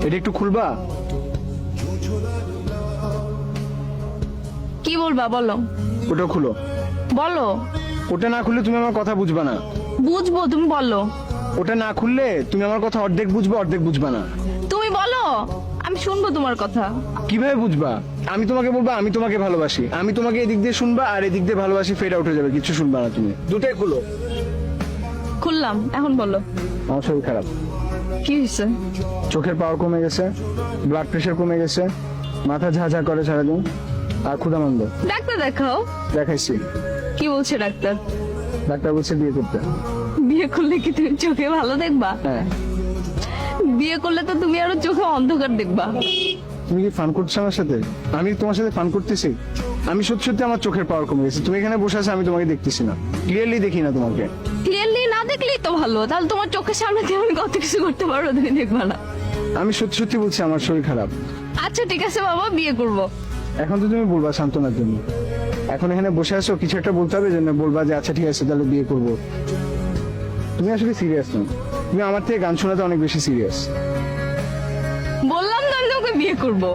এটা একটু খুলবা? কি বলবা বলো? ওটা খুলো। বলো। ওটা না খুললে তুমি আমার কথা বুঝবা না। বুঝবো, তুমি বলো। ওটা না খুললে তুমি আমার কথা অর্ধেক বুঝবে, অর্ধেক বুঝবা না। তুমি বলো, আমি শুনবো তোমার কথা। কিভাবে বুঝবা? আমি তোমাকে বলবো আমি তোমাকে ভালোবাসি, আমি তোমাকে এদিক দিয়ে শুনবা, আর এদিক দিয়ে ভালোবাসি ফেড আউট হয়ে যাবে, কিছু শুনবা না তুমি। দুটাই খুলো। খুললাম, এখন বলো। আমার শরীর খারাপ। কি হয়েছে? চোখের পাওয়ার কমে গেছে, ব্লাড প্রেশার কমে গেছে, মাথা ঝাঝা করে সারাদিন, আর ক্ষুধামন্দ। ডাক্তার দেখাও। দেখাইছি। কি বলছে ডাক্তার? ডাক্তার বলছে বিয়ে করতে। বিয়ে করলে কি তুমি চোখে ভালো দেখবা? হ্যাঁ। বিয়ে করলে তো তুমি আরো চোখে অন্ধকার দেখবা। তুমি কি ফান করছো আমার সাথে? আমি তোমার সাথে ফান করতেছি? আমি সত্যি সত্যি আমার চোখের পাওয়ার কমে গেছে। তুমি এখানে বসে আছো, আমি তোমাকে দেখতেছি না, ক্লিয়ারলি দেখি না তোমাকে। ক্লিয়ারলি না দেখলেই তো ভালো, তাহলে তোমার চোখের সামনে দিয়ে আমি কত কিছু করতে পারবো, তুমি দেখবা না। আমি সত্যি সত্যি বলছি আমার শরীর খারাপ। আচ্ছা ঠিক আছে বাবা, বিয়ে করবো। এখন তো তুমি বলবা সান্ত্বনার জন্য, এখন এখানে বসে আছো, কিছু একটা বলতে হবে জন্য বলবা যে আচ্ছা ঠিক আছে তাহলে বিয়ে করবো। তুমি আসলে সিরিয়াস নও, তুমি আমার থেকে গান শোনাতে অনেক বেশি সিরিয়াস। বললাম না আমি তোমাকে বিয়ে করবো।